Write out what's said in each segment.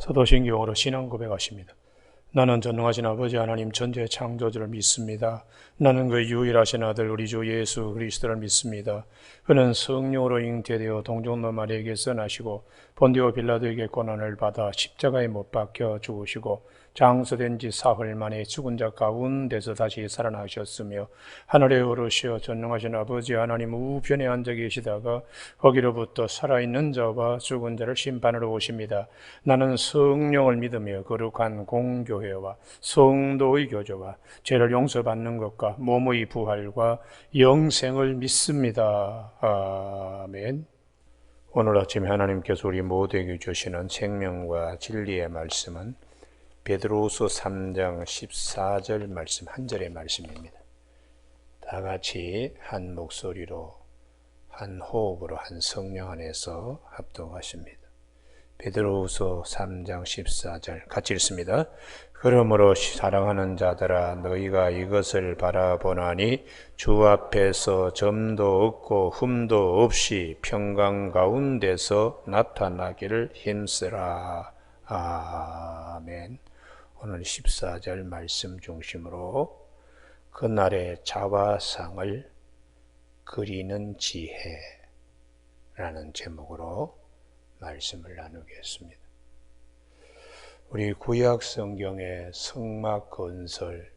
사도신경으로 신앙 고백하십니다. 나는 전능하신 아버지 하나님 전지의 창조주를 믿습니다. 나는 그 유일하신 아들 우리 주 예수 그리스도를 믿습니다. 그는 성령으로 잉태되어 동정노 마리아에게서 나시고 본디오 빌라도에게 고난을 받아 십자가에 못 박혀 죽으시고 장서된 지 사흘 만에 죽은 자 가운데서 다시 살아나셨으며 하늘에 오르시어 전능하신 아버지 하나님 우편에 앉아 계시다가 거기로부터 살아있는 자와 죽은 자를 심판하러 오십니다. 나는 성령을 믿으며 거룩한 공교회와 성도의 교제와 죄를 용서받는 것과 몸의 부활과 영생을 믿습니다. 아멘. 오늘 아침에 하나님께서 우리 모두에게 주시는 생명과 진리의 말씀은 베드로후서 3장 14절 말씀, 한 절의 말씀입니다. 다 같이 한 목소리로 한 호흡으로 한 성령 안에서 합독하십니다. 베드로후서 3장 14절 같이 읽습니다. 그러므로 사랑하는 자들아 너희가 이것을 바라보나니 주 앞에서 점도 없고 흠도 없이 평강 가운데서 나타나기를 힘쓰라. 아멘. 오늘 14절 말씀 중심으로 그날의 자화상을 그리는 지혜라는 제목으로 말씀을 나누겠습니다. 우리 구약 성경의 성막 건설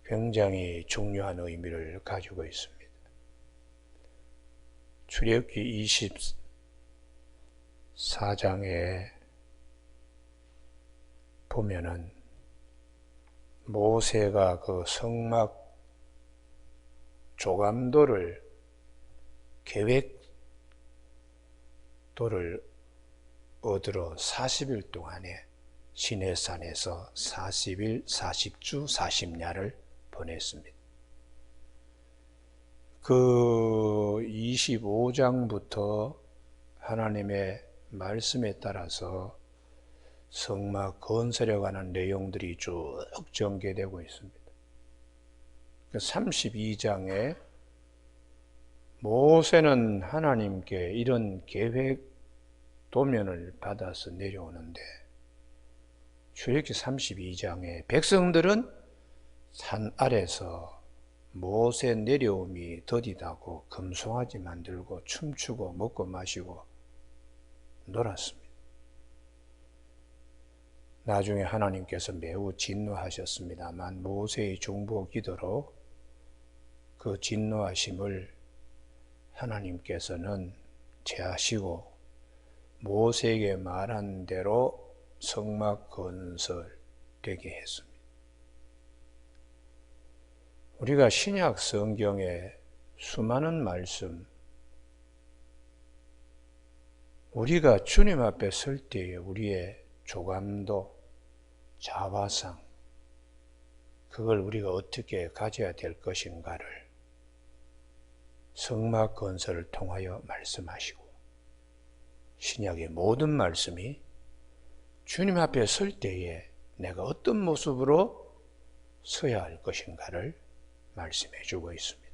굉장히 중요한 의미를 가지고 있습니다. 출애굽기 24장에 보면은 모세가 그 성막 조감도를 계획도를 얻으러 40일 동안에 시내산에서 40일, 40주, 40야를 보냈습니다. 그 25장부터 하나님의 말씀에 따라서 성막 건설에 관한 내용들이 쭉 전개되고 있습니다. 32장에 모세는 하나님께 이런 계획 도면을 받아서 내려오는데 출애굽기 32장에 백성들은 산 아래서 모세 내려옴이 더디다고 금송아지 만들고 춤추고 먹고 마시고 놀았습니다. 나중에 하나님께서 매우 진노하셨습니다만 모세의 중보 기도로 그 진노하심을 하나님께서는 제하시고 모세에게 말한 대로 성막 건설되게 했습니다. 우리가 신약 성경에 수많은 말씀, 우리가 주님 앞에 설 때에 우리의 조감도, 자화상, 그걸 우리가 어떻게 가져야 될 것인가를 성막 건설을 통하여 말씀하시고 신약의 모든 말씀이 주님 앞에 설 때에 내가 어떤 모습으로 서야 할 것인가를 말씀해 주고 있습니다.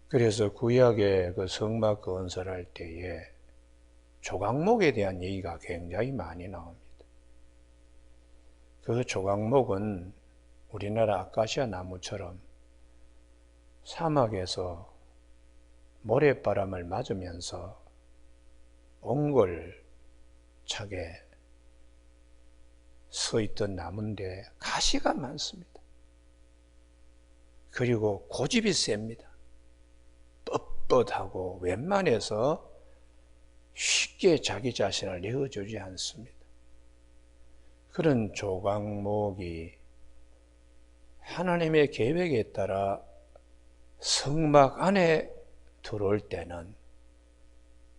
그래서 구약의 그 성막 건설할 때에 조각목에 대한 얘기가 굉장히 많이 나옵니다. 그 조각목은 우리나라 아카시아 나무처럼 사막에서 모래바람을 맞으면서 옹골차게 서 있던 나무인데 가시가 많습니다. 그리고 고집이 셉니다. 뻣뻣하고 웬만해서 쉽게 자기 자신을 내어주지 않습니다. 그런 조각목이 하나님의 계획에 따라 성막 안에 들어올 때는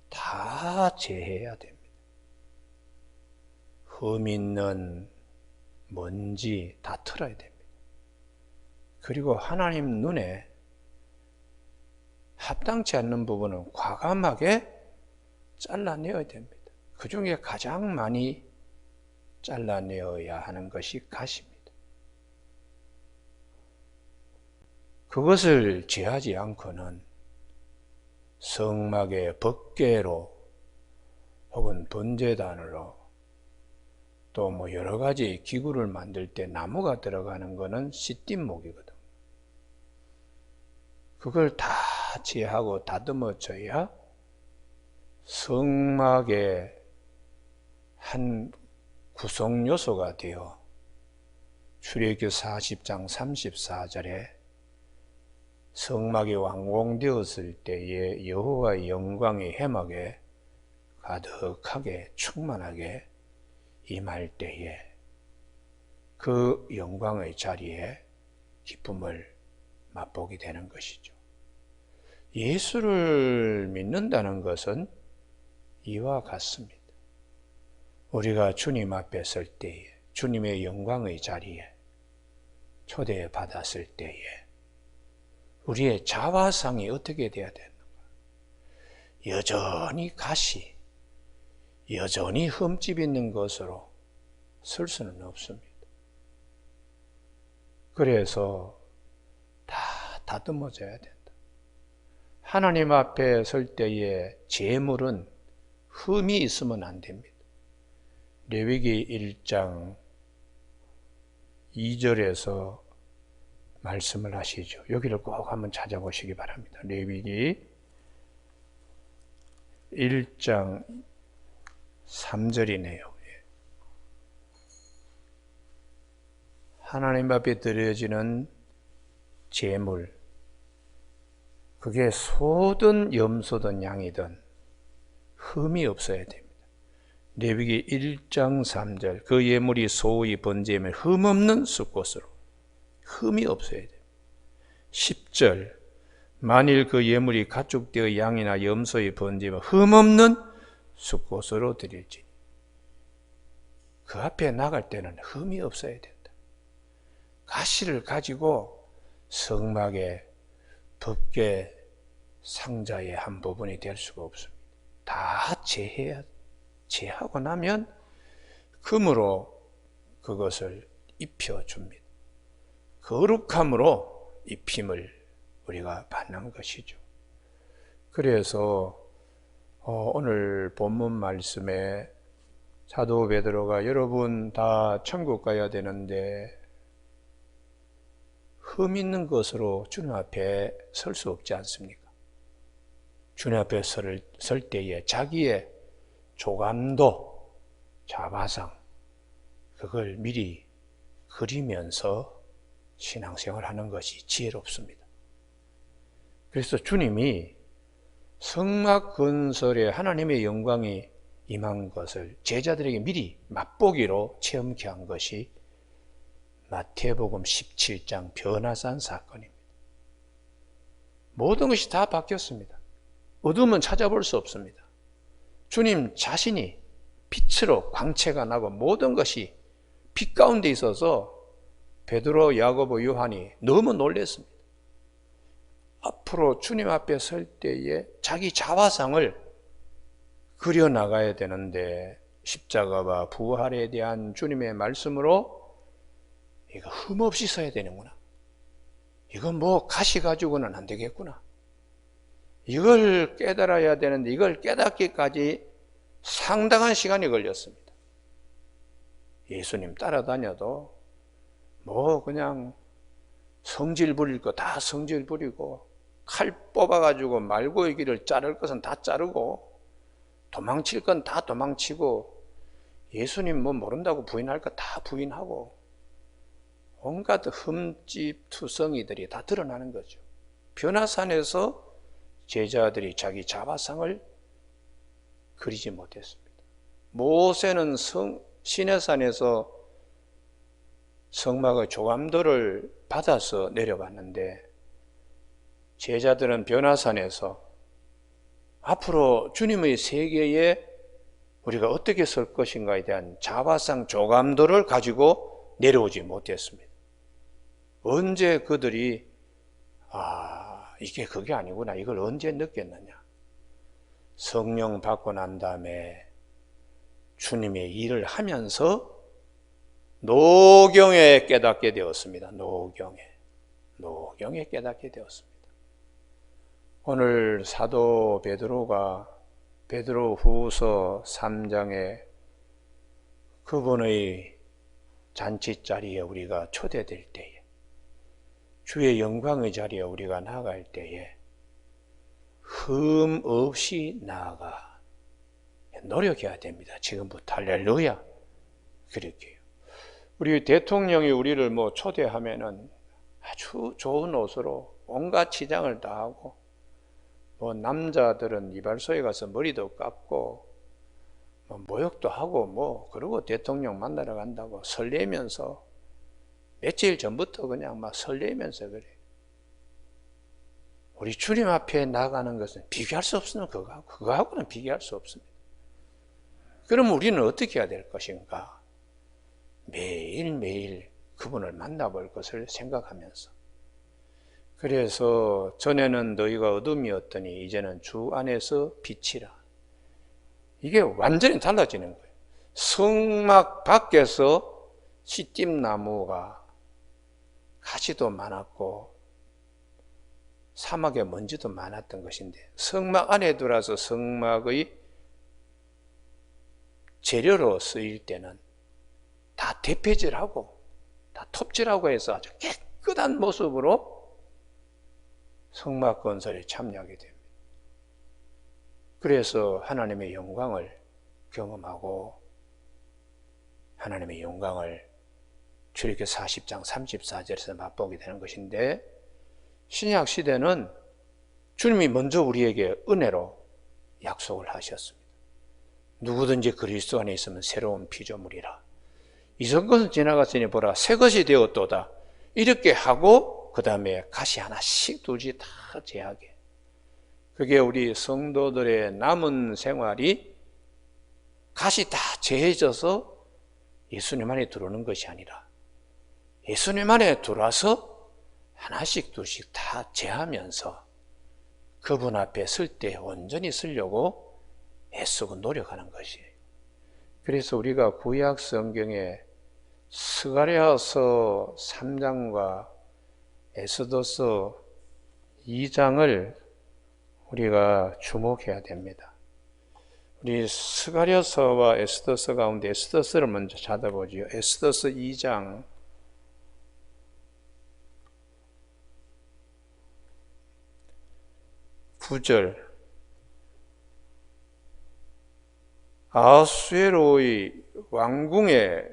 다 제해야 됩니다. 흠 있는 먼지 다 털어야 됩니다. 그리고 하나님 눈에 합당치 않는 부분은 과감하게 잘라내어야 됩니다. 그 중에 가장 많이 잘라내어야 하는 것이 가시입니다. 그것을 제하지 않고는 성막의 법궤로 혹은 번제단으로 또 뭐 여러 가지 기구를 만들 때 나무가 들어가는 거는 씨띠목이거든. 그걸 다 제하고 다듬어져야 성막의 한 구성 요소가 되어 출애굽기 40장 34절에 성막이 완공되었을 때에 여호와의 영광이 해막에 가득하게 충만하게 임할 때에 그 영광의 자리에 기쁨을 맛보게 되는 것이죠. 예수를 믿는다는 것은 이와 같습니다. 우리가 주님 앞에 설 때에, 주님의 영광의 자리에 초대받았을 때에 우리의 자화상이 어떻게 되어야 되는가? 여전히 가시, 여전히 흠집 있는 것으로 설 수는 없습니다. 그래서 다 다듬어져야 된다. 하나님 앞에 설 때에 제물은 흠이 있으면 안 됩니다. 레위기 1장 2절에서 말씀을 하시죠. 여기를 꼭 한번 찾아보시기 바랍니다. 레위기 1장 3절이네요. 하나님 앞에 드려지는 제물, 그게 소든 염소든 양이든 흠이 없어야 됩니다. 레위기 1장 3절, 그 예물이 소의 번제물 흠없는 숫꽃으로, 흠이 없어야 됩니다. 10절, 만일 그 예물이 가축되어 양이나 염소의 번제물 흠없는 숫꽃으로 드릴지니, 그 앞에 나갈 때는 흠이 없어야 된다. 가시를 가지고 성막의 법궤 상자의 한 부분이 될 수가 없습니다. 다 제하고 나면 금으로 그것을 입혀줍니다. 거룩함으로 입힘을 우리가 받는 것이죠. 그래서 오늘 본문 말씀에 사도 베드로가 여러분 다 천국 가야 되는데 흠 있는 것으로 주님 앞에 설 수 없지 않습니까? 주님 앞에 설 때에 자기의 조감도, 자화상, 그걸 미리 그리면서 신앙생활하는 것이 지혜롭습니다. 그래서 주님이 성막 건설에 하나님의 영광이 임한 것을 제자들에게 미리 맛보기로 체험케 한 것이 마태복음 17장 변화산 사건입니다. 모든 것이 다 바뀌었습니다. 어둠은 찾아볼 수 없습니다. 주님 자신이 빛으로 광채가 나고 모든 것이 빛 가운데 있어서 베드로, 야고보, 요한이 너무 놀랐습니다. 앞으로 주님 앞에 설 때에 자기 자화상을 그려나가야 되는데 십자가와 부활에 대한 주님의 말씀으로 이거 흠없이 써야 되는구나. 이건 뭐 가시 가지고는 안 되겠구나. 이걸 깨달아야 되는데 이걸 깨닫기까지 상당한 시간이 걸렸습니다. 예수님 따라다녀도 뭐 그냥 성질 부릴 거 다 성질 부리고 칼 뽑아가지고 말고의 길을 자를 것은 다 자르고 도망칠 건 다 도망치고 예수님 뭐 모른다고 부인할 거 다 부인하고 온갖 흠집 투성이들이 다 드러나는 거죠. 변화산에서 제자들이 자기 자화상을 그리지 못했습니다. 모세는 시내산에서 성막의 조감도를 받아서 내려갔는데 제자들은 변화산에서 앞으로 주님의 세계에 우리가 어떻게 설 것인가에 대한 자화상 조감도를 가지고 내려오지 못했습니다. 언제 그들이 이게 그게 아니구나, 이걸 언제 느꼈느냐? 성령 받고 난 다음에 주님의 일을 하면서 노경에 깨닫게 되었습니다. 노경에 깨닫게 되었습니다. 오늘 사도 베드로가 베드로 후서 3장에 그분의 잔치 자리에 우리가 초대될 때에, 주의 영광의 자리에 우리가 나아갈 때에 흠 없이 나아가 노력해야 됩니다. 지금부터. 할렐루야. 그렇게요. 우리 대통령이 우리를 초대하면은 아주 좋은 옷으로 온갖 치장을 다 하고, 남자들은 이발소에 가서 머리도 깎고 모욕도 하고 그러고 대통령 만나러 간다고 설레면서 며칠 전부터 그냥 막 설레면서 그래. 우리 주님 앞에 나가는 것은 비교할 수 없으면 그거하고는 비교할 수 없습니다. 그럼 우리는 어떻게 해야 될 것인가? 매일매일 그분을 만나볼 것을 생각하면서, 그래서 전에는 너희가 어둠이었더니 이제는 주 안에서 빛이라. 이게 완전히 달라지는 거예요. 성막 밖에서 시띠나무가 가시도 많았고 사막에 먼지도 많았던 것인데, 성막 안에 들어와서 성막의 재료로 쓰일 때는 다 대패질하고 다 톱질하고 해서 아주 깨끗한 모습으로 성막 건설에 참여하게 됩니다. 그래서 하나님의 영광을 경험하고 하나님의 영광을 출애굽기 40장 34절에서 맛보게 되는 것인데, 신약 시대는 주님이 먼저 우리에게 은혜로 약속을 하셨습니다. 누구든지 그리스도 안에 있으면 새로운 피조물이라. 이전 것은 지나갔으니 보라 새 것이 되었도다. 이렇게 하고 그 다음에 가시 하나씩 두지 다 제하게. 그게 우리 성도들의 남은 생활이 가시 다 제해져서 예수님 안에 들어오는 것이 아니라 예수님 안에 들어와서 하나씩 둘씩 다 제하면서 그분 앞에 설 때 온전히 서려고 애쓰고 노력하는 것이에요. 그래서 우리가 구약 성경에 스가랴서 3장과 에스더서 2장을 우리가 주목해야 됩니다. 우리 스가랴서와 에스더서 가운데 에스더서를 먼저 찾아보지요. 에스더서 2장 9절. 아하수에로의 왕궁에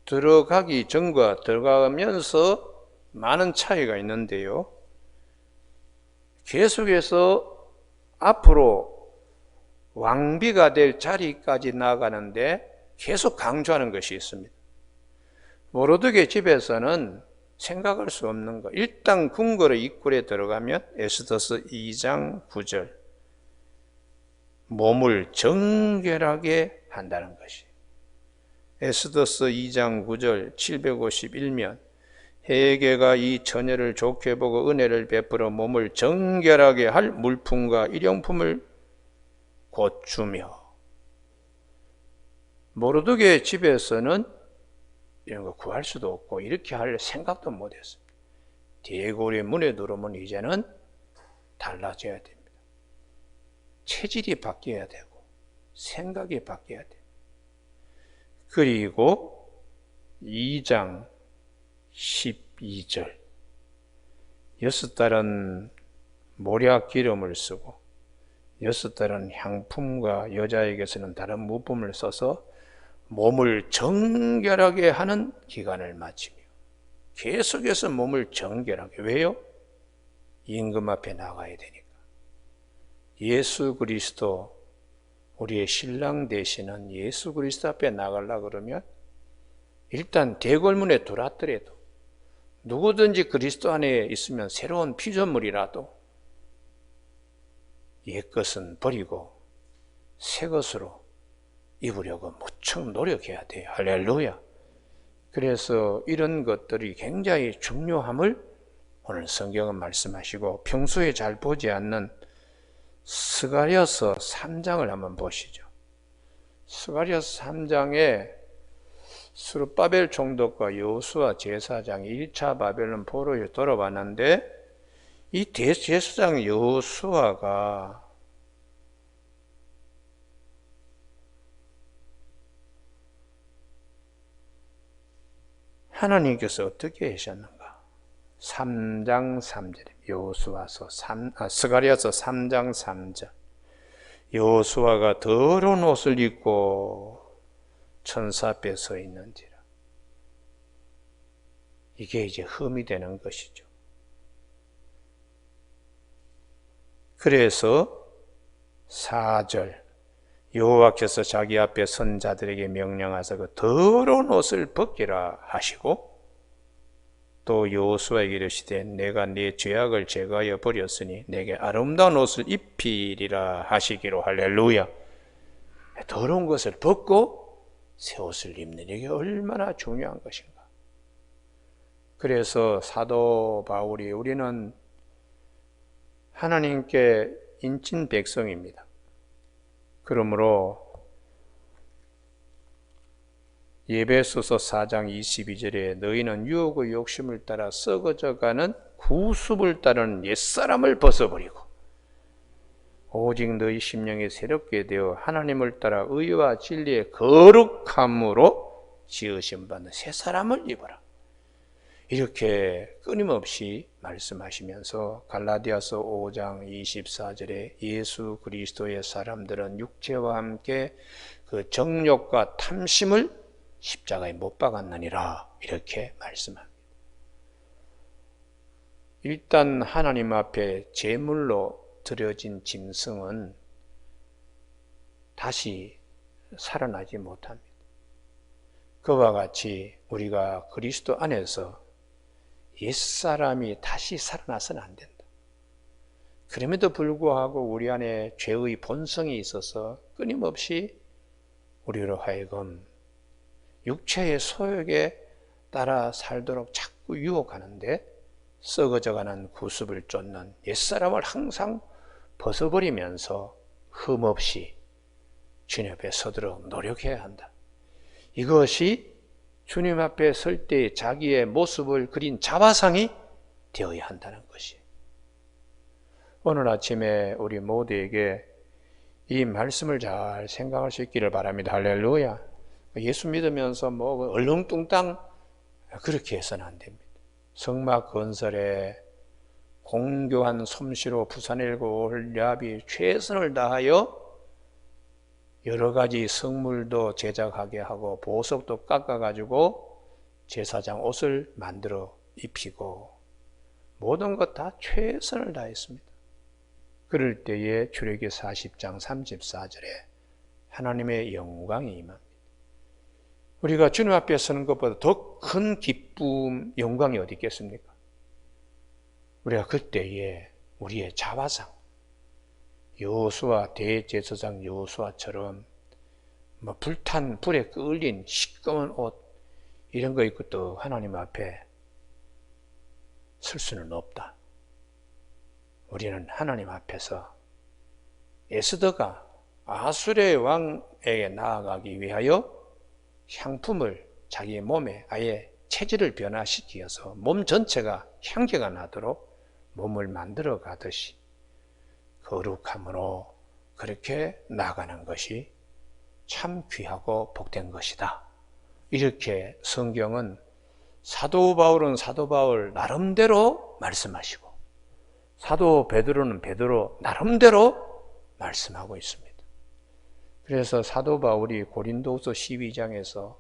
들어가기 전과 들어가면서 많은 차이가 있는데요, 계속해서 앞으로 왕비가 될 자리까지 나아가는데 계속 강조하는 것이 있습니다. 모르드게 집에서는 생각할 수 없는 것, 일단 궁궐의 입구에 들어가면 에스더서 2장 9절 몸을 정결하게 한다는 것이, 에스더서 2장 9절 751면 헤게가 이 처녀를 좋게 보고 은혜를 베풀어 몸을 정결하게 할 물품과 일용품을 곧 주며. 모르드게 집에서는 이런 거 구할 수도 없고 이렇게 할 생각도 못했습니다. 대궐의 문에 들어오면 이제는 달라져야 됩니다. 체질이 바뀌어야 되고 생각이 바뀌어야 돼요. 그리고 2장 12절 6달은 모략 기름을 쓰고 6달은 향품과 여자에게서는 다른 무품을 써서 몸을 정결하게 하는 기간을 마치며 계속해서 몸을 정결하게. 왜요? 임금 앞에 나가야 되니까. 예수 그리스도, 우리의 신랑 되시는 예수 그리스도 앞에 나가려고 그러면 일단 대궐문에 들어왔더라도 누구든지 그리스도 안에 있으면 새로운 피조물이라도 옛것은 버리고 새 것으로 입으려고 무척 노력해야 돼요. 할렐루야. 그래서 이런 것들이 굉장히 중요함을 오늘 성경은 말씀하시고, 평소에 잘 보지 않는 스가랴서 3장을 한번 보시죠. 스가랴서 3장에 스룹바벨 총독과 여호수아 제사장이 1차 바벨론 포로에 돌아왔는데, 이 제사장 여호수아가 하나님께서 어떻게 하셨는가? 3장 3절에 스가랴서 3장 3절. 여호수아가 더러운 옷을 입고 천사 앞에 서 있는지라. 이게 이제 흠이 되는 것이죠. 그래서 4절 여호와께서 자기 앞에 선 자들에게 명령하사 그 더러운 옷을 벗기라 하시고, 또 여호수아에게 이르시되 내가 네 죄악을 제거하여 버렸으니 내게 아름다운 옷을 입히리라 하시기로. 할렐루야. 더러운 것을 벗고 새 옷을 입는 이게 얼마나 중요한 것인가. 그래서 사도 바울이 우리는 하나님께 인친 백성입니다. 그러므로 에베소서 4장 22절에 너희는 유혹의 욕심을 따라 썩어져가는 구습을 따르는 옛사람을 벗어버리고 오직 너희 심령이 새롭게 되어 하나님을 따라 의와 진리의 거룩함으로 지으신 받는 새 사람을 입어라. 이렇게 끊임없이 말씀하시면서 갈라디아서 5장 24절에 예수 그리스도의 사람들은 육체와 함께 그 정욕과 탐심을 십자가에 못 박았느니라, 이렇게 말씀합니다. 일단 하나님 앞에 제물로 드려진 짐승은 다시 살아나지 못합니다. 그와 같이 우리가 그리스도 안에서 옛사람이 다시 살아나서는 안 된다. 그럼에도 불구하고 우리 안에 죄의 본성이 있어서 끊임없이 우리로 하여금 육체의 소욕에 따라 살도록 자꾸 유혹하는데, 썩어져가는 구습을 쫓는 옛사람을 항상 벗어버리면서 흠없이 주님 앞에 서도록 노력해야 한다. 이것이 주님 앞에 설 때 자기의 모습을 그린 자화상이 되어야 한다는 것이에요. 오늘 아침에 우리 모두에게 이 말씀을 잘 생각할 수 있기를 바랍니다. 할렐루야. 예수 믿으면서 뭐 얼렁뚱땅 그렇게 해서는 안 됩니다. 성막 건설에 공교한 솜씨로 부산일고 올야비 최선을 다하여 여러 가지 성물도 제작하게 하고 보석도 깎아가지고 제사장 옷을 만들어 입히고 모든 것 다 최선을 다했습니다. 그럴 때에 출애기 40장 34절에 하나님의 영광이 임합니다. 우리가 주님 앞에 서는 것보다 더 큰 기쁨, 영광이 어디 있겠습니까? 우리가 그때에 우리의 자화상, 여호수아 대제사장 여호수아처럼 뭐 불탄 불에 끌린 시꺼먼 옷 이런 거 입고 또 하나님 앞에 설 수는 없다. 우리는 하나님 앞에서 에스더가 아수르의 왕에게 나아가기 위하여 향품을 자기의 몸에 아예 체질을 변화시키어서 몸 전체가 향기가 나도록 몸을 만들어 가듯이 거룩함으로 그렇게 나가는 것이 참 귀하고 복된 것이다. 이렇게 성경은 사도 바울은 사도 바울 나름대로 말씀하시고 사도 베드로는 베드로 나름대로 말씀하고 있습니다. 그래서 사도 바울이 고린도후서 12장에서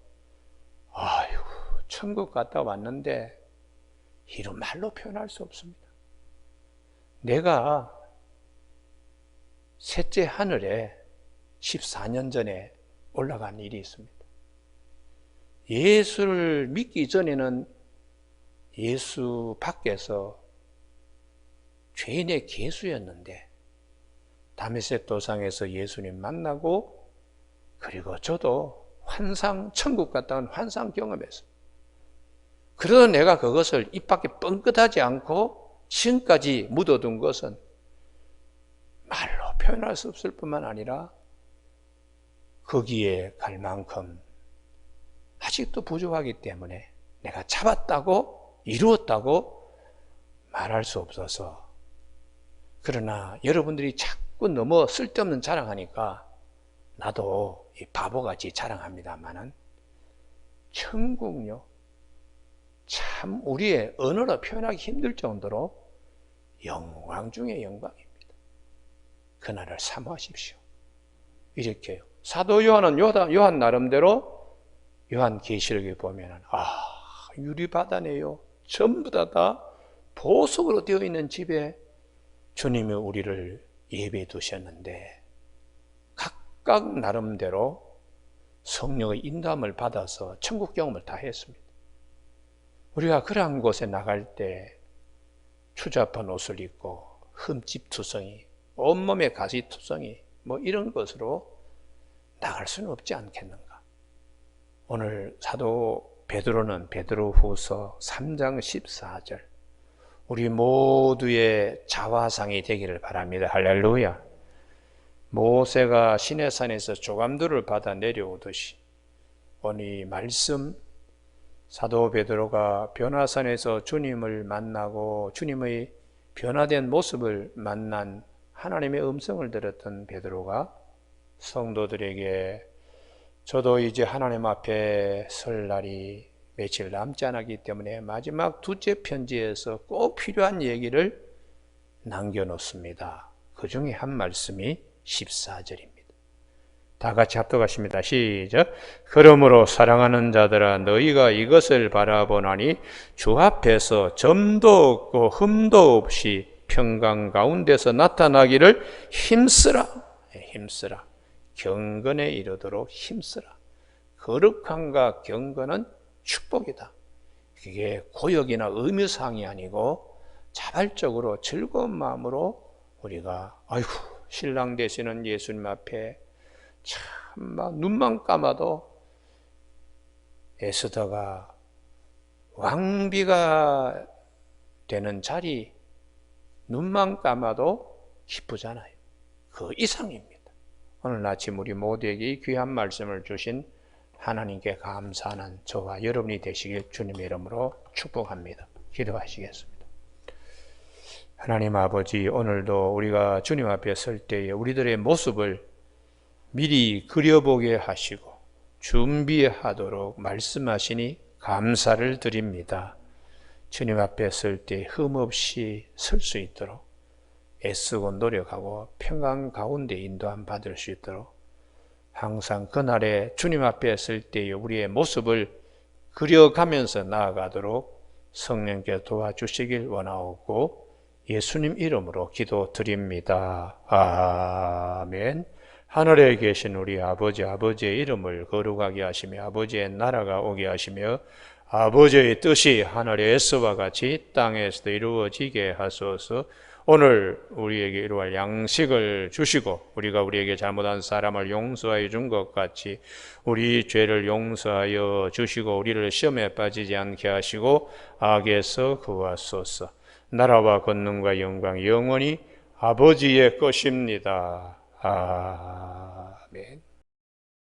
아유 천국 갔다 왔는데 이런 말로 표현할 수 없습니다. 내가 셋째 하늘에 14년 전에 올라간 일이 있습니다. 예수를 믿기 전에는 예수 밖에서 죄인의 개수였는데 다메섹 도상에서 예수님 만나고 그리고 저도 환상, 천국 갔다 온 환상 경험했어요. 그래도 내가 그것을 입 밖에 뻥끗하지 않고 지금까지 묻어둔 것은 말로 표현할 수 없을 뿐만 아니라 거기에 갈 만큼 아직도 부족하기 때문에 내가 잡았다고 이루었다고 말할 수 없어서, 그러나 여러분들이 자꾸 너무 쓸데없는 자랑하니까 나도 이 바보같이 자랑합니다마는 천국요 참 우리의 언어로 표현하기 힘들 정도로 영광 중의 영광입니다. 그날을 사모하십시오. 이렇게요. 사도 요한은 요한 나름대로 요한계시록에 보면은 유리바다네요. 전부 다 보석으로 되어 있는 집에 주님이 우리를 예배해 두셨는데 각각 나름대로 성령의 인도함을 받아서 천국 경험을 다 했습니다. 우리가 그러한 곳에 나갈 때 추잡한 옷을 입고 흠집투성이, 온몸에 가시투성이 이런 것으로 나갈 수는 없지 않겠는가. 오늘 사도 베드로는 베드로후서 3장 14절 우리 모두의 자화상이 되기를 바랍니다. 할렐루야. 모세가 시내산에서 조감들을 받아 내려오듯이 오늘 이 말씀 사도 베드로가 변화산에서 주님을 만나고 주님의 변화된 모습을 만난 하나님의 음성을 들었던 베드로가 성도들에게 저도 이제 하나님 앞에 설 날이 며칠 남지 않았기 때문에 마지막 두째 편지에서 꼭 필요한 얘기를 남겨놓습니다. 그 중에 한 말씀이 14절입니다. 다 같이 합독하십니다. 시작. 그러므로 사랑하는 자들아 너희가 이것을 바라보나니 주 앞에서 점도 없고 흠도 없이 평강 가운데서 나타나기를 힘쓰라. 경건에 이르도록 힘쓰라. 거룩함과 경건은 축복이다. 그게 고역이나 의무사항이 아니고 자발적으로 즐거운 마음으로 우리가 신랑 되시는 예수님 앞에 참 눈만 감아도 에스더가 왕비가 되는 자리 눈만 감아도 기쁘잖아요. 그 이상입니다. 오늘 아침 우리 모두에게 이 귀한 말씀을 주신 하나님께 감사하는 저와 여러분이 되시길 주님의 이름으로 축복합니다. 기도하시겠습니다. 하나님 아버지, 오늘도 우리가 주님 앞에 설 때에 우리들의 모습을 미리 그려보게 하시고 준비하도록 말씀하시니 감사를 드립니다. 주님 앞에 설 때 흠없이 설 수 있도록 애쓰고 노력하고 평강 가운데 인도함 받을 수 있도록 항상 그날에 주님 앞에 설 때의 우리의 모습을 그려가면서 나아가도록 성령께 도와주시길 원하옵고 예수님 이름으로 기도드립니다. 아멘. 하늘에 계신 우리 아버지의 이름을 거룩하게 하시며 아버지의 나라가 오게 하시며 아버지의 뜻이 하늘에서와 같이 땅에서도 이루어지게 하소서. 오늘 우리에게 이루어갈 양식을 주시고 우리가 우리에게 잘못한 사람을 용서하여 준 것 같이 우리 죄를 용서하여 주시고 우리를 시험에 빠지지 않게 하시고 악에서 구하소서. 나라와 권능과 영광 영원히 아버지의 것입니다. 아멘.